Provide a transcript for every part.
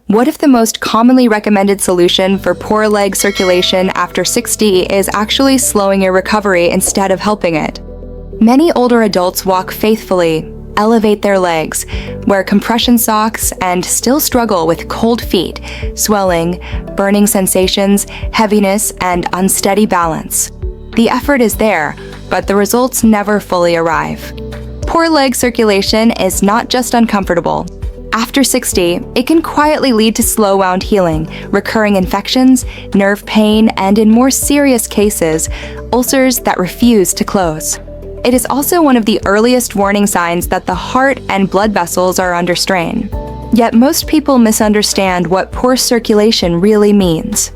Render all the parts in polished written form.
What if the most commonly recommended solution for poor leg circulation after 60 is actually slowing your recovery instead of helping it? Many older adults walk faithfully, elevate their legs, wear compression socks, and still struggle with cold feet, swelling, burning sensations, heaviness, and unsteady balance. The effort is there, but the results never fully arrive. Poor leg circulation is not just uncomfortable. After 60, it can quietly lead to slow wound healing, recurring infections, nerve pain, and in more serious cases, ulcers that refuse to close. It is also one of the earliest warning signs that the heart and blood vessels are under strain. Yet most people misunderstand what poor circulation really means.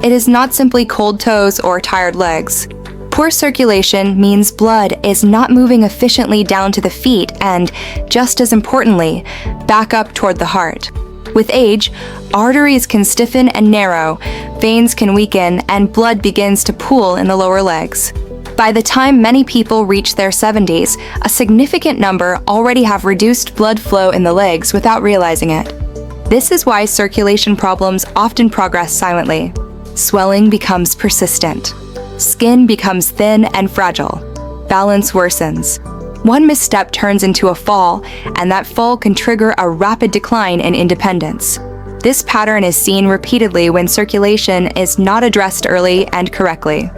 It is not simply cold toes or tired legs. Poor circulation means blood is not moving efficiently down to the feet and, just as importantly, back up toward the heart. With age, arteries can stiffen and narrow, veins can weaken, and blood begins to pool in the lower legs. By the time many people reach their 70s, a significant number already have reduced blood flow in the legs without realizing it. This is why circulation problems often progress silently. Swelling becomes persistent. Skin becomes thin and fragile. Balance worsens. One misstep turns into a fall, and that fall can trigger a rapid decline in independence. This pattern is seen repeatedly when circulation is not addressed early and correctly.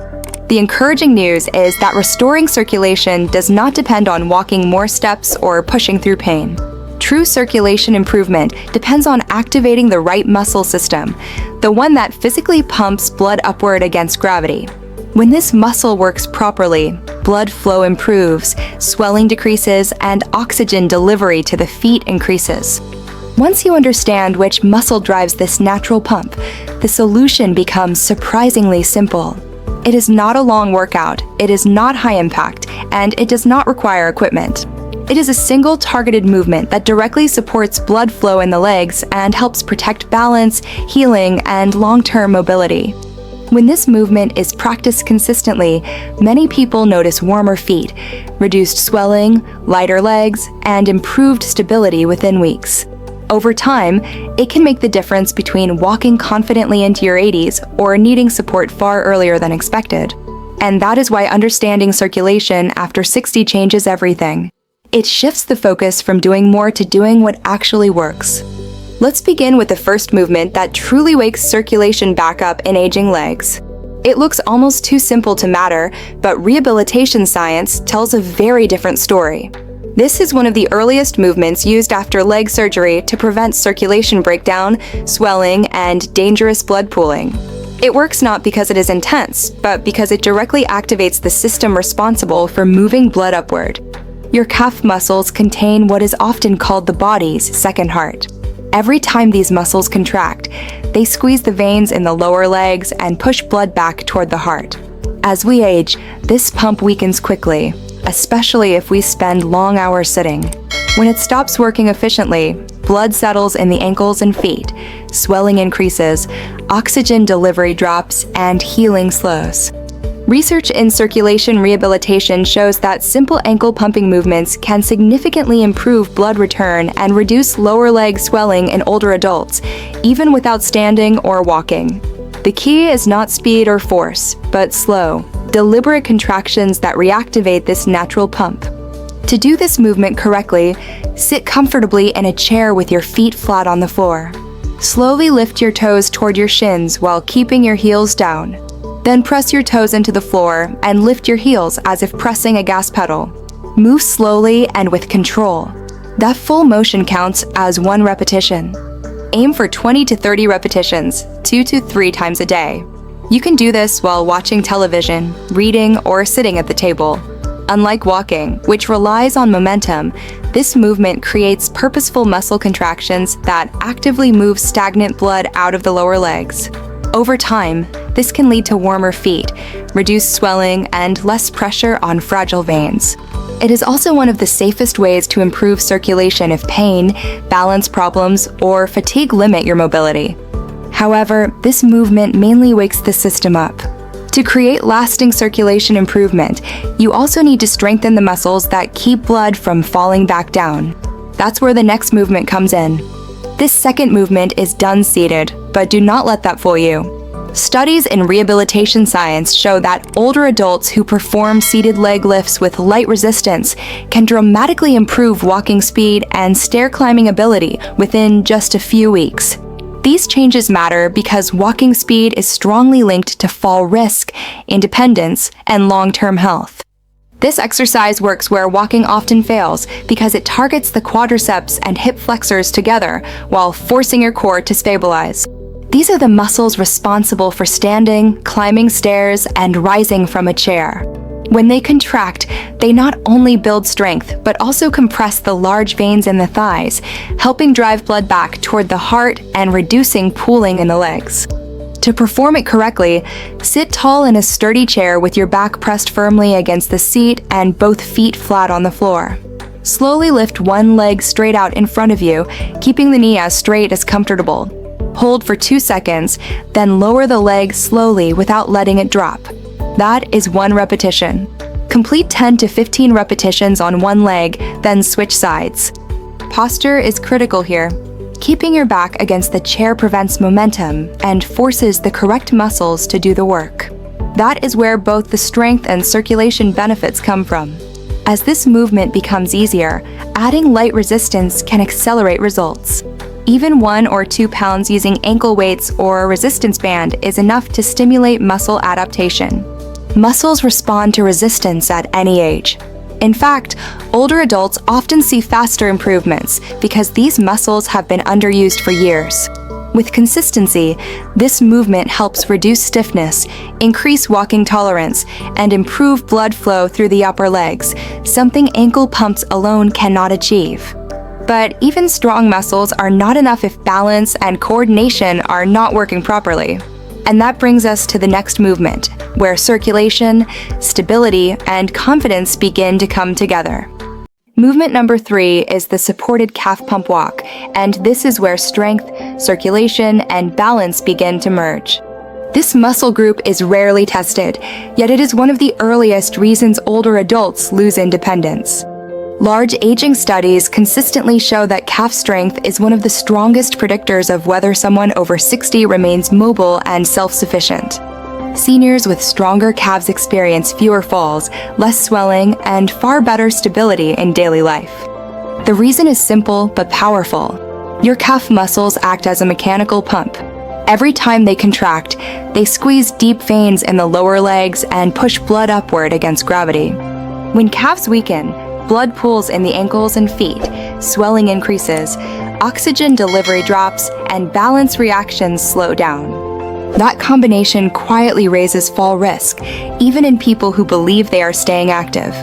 The encouraging news is that restoring circulation does not depend on walking more steps or pushing through pain. True circulation improvement depends on activating the right muscle system, the one that physically pumps blood upward against gravity. When this muscle works properly, blood flow improves, swelling decreases, and oxygen delivery to the feet increases. Once you understand which muscle drives this natural pump, the solution becomes surprisingly simple. It is not a long workout, it is not high impact, and it does not require equipment. It is a single targeted movement that directly supports blood flow in the legs and helps protect balance, healing, and long-term mobility. When this movement is practiced consistently, many people notice warmer feet, reduced swelling, lighter legs, and improved stability within weeks. Over time, it can make the difference between walking confidently into your 80s or needing support far earlier than expected. And that is why understanding circulation after 60 changes everything. It shifts the focus from doing more to doing what actually works. Let's begin with the first movement that truly wakes circulation back up in aging legs. It looks almost too simple to matter, but rehabilitation science tells a very different story. This is one of the earliest movements used after leg surgery to prevent circulation breakdown, swelling, and dangerous blood pooling. It works not because it is intense, but because it directly activates the system responsible for moving blood upward. Your calf muscles contain what is often called the body's second heart. Every time these muscles contract, they squeeze the veins in the lower legs and push blood back toward the heart. As we age, this pump weakens quickly, especially if we spend long hours sitting. When it stops working efficiently, blood settles in the ankles and feet, swelling increases, oxygen delivery drops, and healing slows. Research in circulation rehabilitation shows that simple ankle pumping movements can significantly improve blood return and reduce lower leg swelling in older adults, even without standing or walking. The key is not speed or force, but slow, deliberate contractions that reactivate this natural pump. To do this movement correctly, sit comfortably in a chair with your feet flat on the floor. Slowly lift your toes toward your shins while keeping your heels down. Then press your toes into the floor and lift your heels as if pressing a gas pedal. Move slowly and with control. That full motion counts as 1 repetition. Aim for 20 to 30 repetitions, 2 to 3 times a day. You can do this while watching television, reading, or sitting at the table. Unlike walking, which relies on momentum, this movement creates purposeful muscle contractions that actively move stagnant blood out of the lower legs. Over time, this can lead to warmer feet, reduced swelling, and less pressure on fragile veins. It is also one of the safest ways to improve circulation if pain, balance problems, or fatigue limit your mobility. However, this movement mainly wakes the system up. To create lasting circulation improvement, you also need to strengthen the muscles that keep blood from falling back down. That's where the next movement comes in. This second movement is done seated, but do not let that fool you. Studies in rehabilitation science show that older adults who perform seated leg lifts with light resistance can dramatically improve walking speed and stair climbing ability within just a few weeks. These changes matter because walking speed is strongly linked to fall risk, independence, and long-term health. This exercise works where walking often fails because it targets the quadriceps and hip flexors together while forcing your core to stabilize. These are the muscles responsible for standing, climbing stairs, and rising from a chair. When they contract, they not only build strength, but also compress the large veins in the thighs, helping drive blood back toward the heart and reducing pooling in the legs. To perform it correctly, sit tall in a sturdy chair with your back pressed firmly against the seat and both feet flat on the floor. Slowly lift one leg straight out in front of you, keeping the knee as straight as comfortable. Hold for 2 seconds, then lower the leg slowly without letting it drop. That is 1 repetition. Complete 10 to 15 repetitions on one leg, then switch sides. Posture is critical here. Keeping your back against the chair prevents momentum and forces the correct muscles to do the work. That is where both the strength and circulation benefits come from. As this movement becomes easier, adding light resistance can accelerate results. Even 1 or 2 pounds using ankle weights or a resistance band is enough to stimulate muscle adaptation. Muscles respond to resistance at any age. In fact, older adults often see faster improvements because these muscles have been underused for years. With consistency, this movement helps reduce stiffness, increase walking tolerance, and improve blood flow through the upper legs, something ankle pumps alone cannot achieve. But even strong muscles are not enough if balance and coordination are not working properly. And that brings us to the next movement, where circulation, stability, and confidence begin to come together. Movement number 3 is the supported calf pump walk, and this is where strength, circulation, and balance begin to merge. This muscle group is rarely tested, yet it is one of the earliest reasons older adults lose independence. Large aging studies consistently show that calf strength is one of the strongest predictors of whether someone over 60 remains mobile and self-sufficient. Seniors with stronger calves experience fewer falls, less swelling, and far better stability in daily life. The reason is simple but powerful. Your calf muscles act as a mechanical pump. Every time they contract, they squeeze deep veins in the lower legs and push blood upward against gravity. When calves weaken, blood pools in the ankles and feet, swelling increases, oxygen delivery drops, and balance reactions slow down. That combination quietly raises fall risk, even in people who believe they are staying active.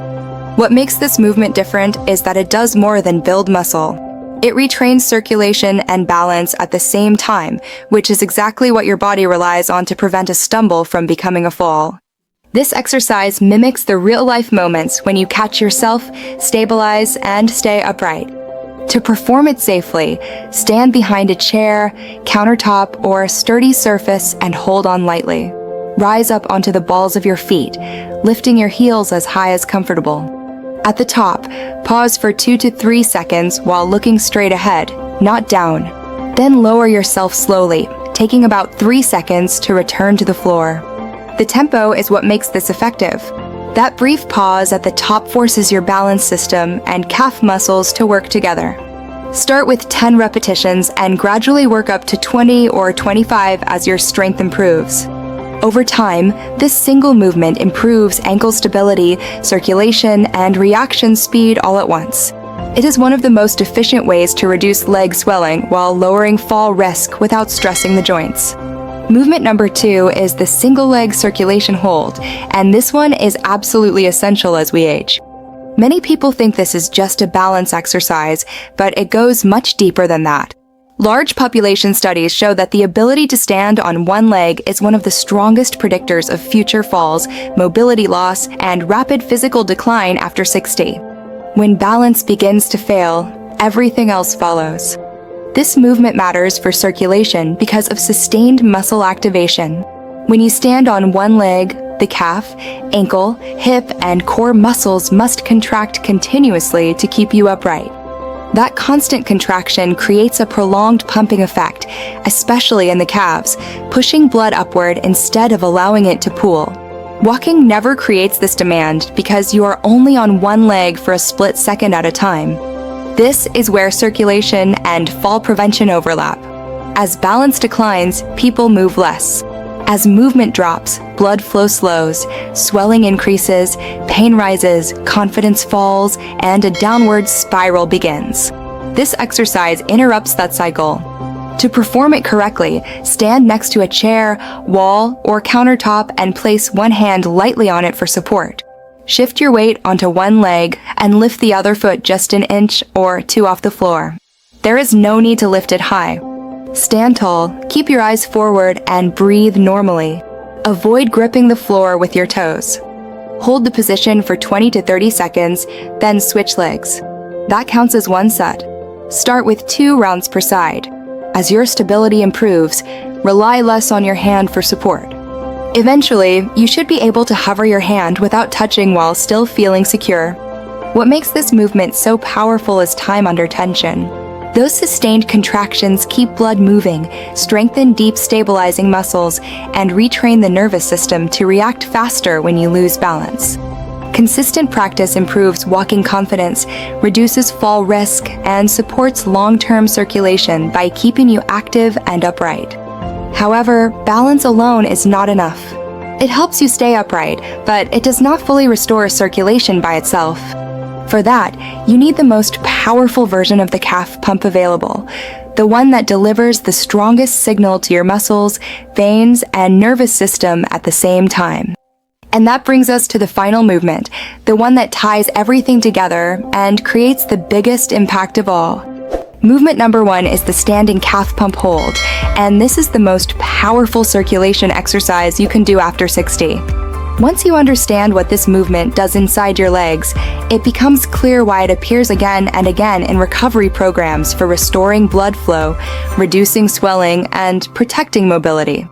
What makes this movement different is that it does more than build muscle. It retrains circulation and balance at the same time, which is exactly what your body relies on to prevent a stumble from becoming a fall. This exercise mimics the real-life moments when you catch yourself, stabilize, and stay upright. To perform it safely, stand behind a chair, countertop, or a sturdy surface and hold on lightly. Rise up onto the balls of your feet, lifting your heels as high as comfortable. At the top, pause for 2 to 3 seconds while looking straight ahead, not down. Then lower yourself slowly, taking about 3 seconds to return to the floor. The tempo is what makes this effective. That brief pause at the top forces your balance system and calf muscles to work together. Start with 10 repetitions and gradually work up to 20 or 25 as your strength improves. Over time, this single movement improves ankle stability, circulation, and reaction speed all at once. It is one of the most efficient ways to reduce leg swelling while lowering fall risk without stressing the joints. Movement number 2 is the single leg circulation hold, and this one is absolutely essential as we age. Many people think this is just a balance exercise, but it goes much deeper than that. Large population studies show that the ability to stand on one leg is one of the strongest predictors of future falls, mobility loss, and rapid physical decline after 60. When balance begins to fail, everything else follows. This movement matters for circulation because of sustained muscle activation. When you stand on one leg, the calf, ankle, hip, and core muscles must contract continuously to keep you upright. That constant contraction creates a prolonged pumping effect, especially in the calves, pushing blood upward instead of allowing it to pool. Walking never creates this demand because you are only on one leg for a split second at a time. This is where circulation and fall prevention overlap. As balance declines, people move less. As movement drops, blood flow slows, swelling increases, pain rises, confidence falls, and a downward spiral begins. This exercise interrupts that cycle. To perform it correctly, stand next to a chair, wall, or countertop and place one hand lightly on it for support. Shift your weight onto one leg and lift the other foot just an inch or two off the floor. There is no need to lift it high. Stand tall, keep your eyes forward, and breathe normally. Avoid gripping the floor with your toes. Hold the position for 20 to 30 seconds, then switch legs. That counts as one set. Start with 2 rounds per side. As your stability improves, rely less on your hand for support. Eventually, you should be able to hover your hand without touching while still feeling secure. What makes this movement so powerful is time under tension. Those sustained contractions keep blood moving, strengthen deep stabilizing muscles, and retrain the nervous system to react faster when you lose balance. Consistent practice improves walking confidence, reduces fall risk, and supports long-term circulation by keeping you active and upright. However, balance alone is not enough. It helps you stay upright, but it does not fully restore circulation by itself. For that, you need the most powerful version of the calf pump available, the one that delivers the strongest signal to your muscles, veins, and nervous system at the same time. And that brings us to the final movement, the one that ties everything together and creates the biggest impact of all. Movement number 1 is the standing calf pump hold, and this is the most powerful circulation exercise you can do after 60. Once you understand what this movement does inside your legs, it becomes clear why it appears again and again in recovery programs for restoring blood flow, reducing swelling, and protecting mobility.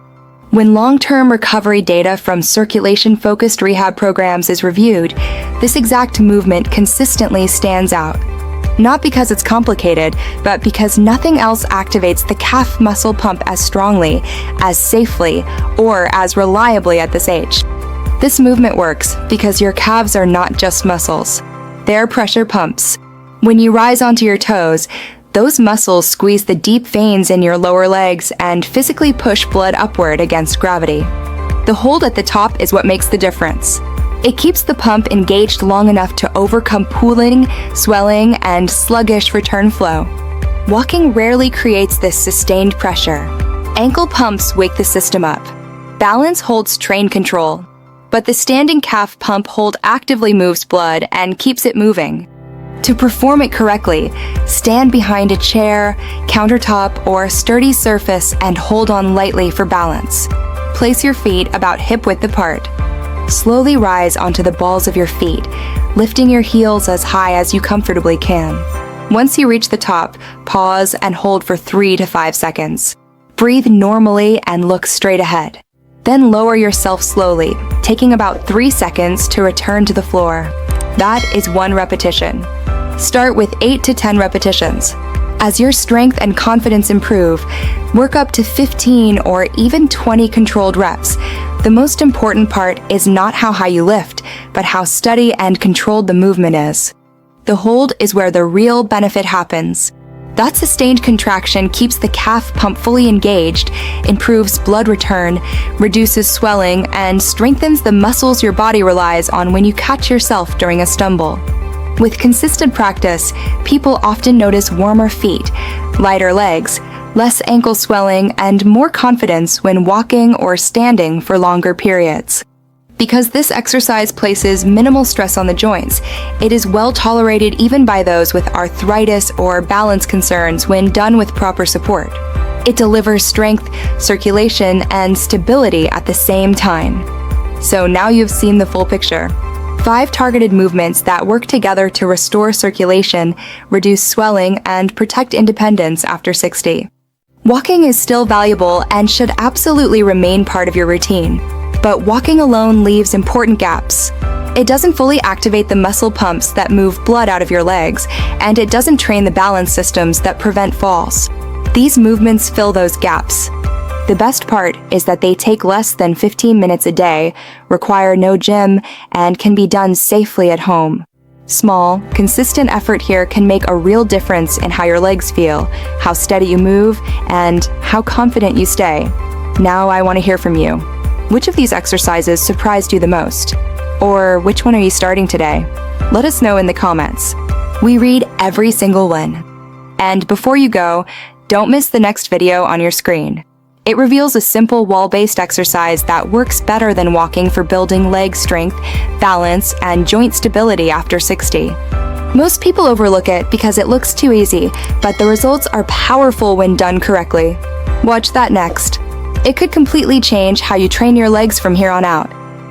When long-term recovery data from circulation-focused rehab programs is reviewed, this exact movement consistently stands out. Not because it's complicated, but because nothing else activates the calf muscle pump as strongly, as safely, or as reliably at this age. This movement works because your calves are not just muscles. They're pressure pumps. When you rise onto your toes, those muscles squeeze the deep veins in your lower legs and physically push blood upward against gravity. The hold at the top is what makes the difference. It keeps the pump engaged long enough to overcome pooling, swelling, and sluggish return flow. Walking rarely creates this sustained pressure. Ankle pumps wake the system up. Balance holds train control. But the standing calf pump hold actively moves blood and keeps it moving. To perform it correctly, stand behind a chair, countertop, or a sturdy surface and hold on lightly for balance. Place your feet about hip-width apart. Slowly rise onto the balls of your feet, lifting your heels as high as you comfortably can. Once you reach the top, pause and hold for 3 to 5 seconds. Breathe normally and look straight ahead. Then lower yourself slowly, taking about 3 seconds to return to the floor. That is 1 repetition. Start with 8 to 10 repetitions. As your strength and confidence improve, work up to 15 or even 20 controlled reps. The most important part is not how high you lift, but how steady and controlled the movement is. The hold is where the real benefit happens. That sustained contraction keeps the calf pump fully engaged, improves blood return, reduces swelling, and strengthens the muscles your body relies on when you catch yourself during a stumble. With consistent practice, people often notice warmer feet, lighter legs, less ankle swelling, and more confidence when walking or standing for longer periods. Because this exercise places minimal stress on the joints, it is well tolerated even by those with arthritis or balance concerns when done with proper support. It delivers strength, circulation, and stability at the same time. So now you've seen the full picture. 5 targeted movements that work together to restore circulation, reduce swelling, and protect independence after 60. Walking is still valuable and should absolutely remain part of your routine. But walking alone leaves important gaps. It doesn't fully activate the muscle pumps that move blood out of your legs, and it doesn't train the balance systems that prevent falls. These movements fill those gaps. The best part is that they take less than 15 minutes a day, require no gym, and can be done safely at home. Small, consistent effort here can make a real difference in how your legs feel, how steady you move, and how confident you stay. Now I want to hear from you. Which of these exercises surprised you the most? Or which one are you starting today? Let us know in the comments. We read every single one. And before you go, don't miss the next video on your screen. It reveals a simple wall-based exercise that works better than walking for building leg strength, balance, and joint stability after 60. Most people overlook it because it looks too easy, but the results are powerful when done correctly. Watch that next. It could completely change how you train your legs from here on out.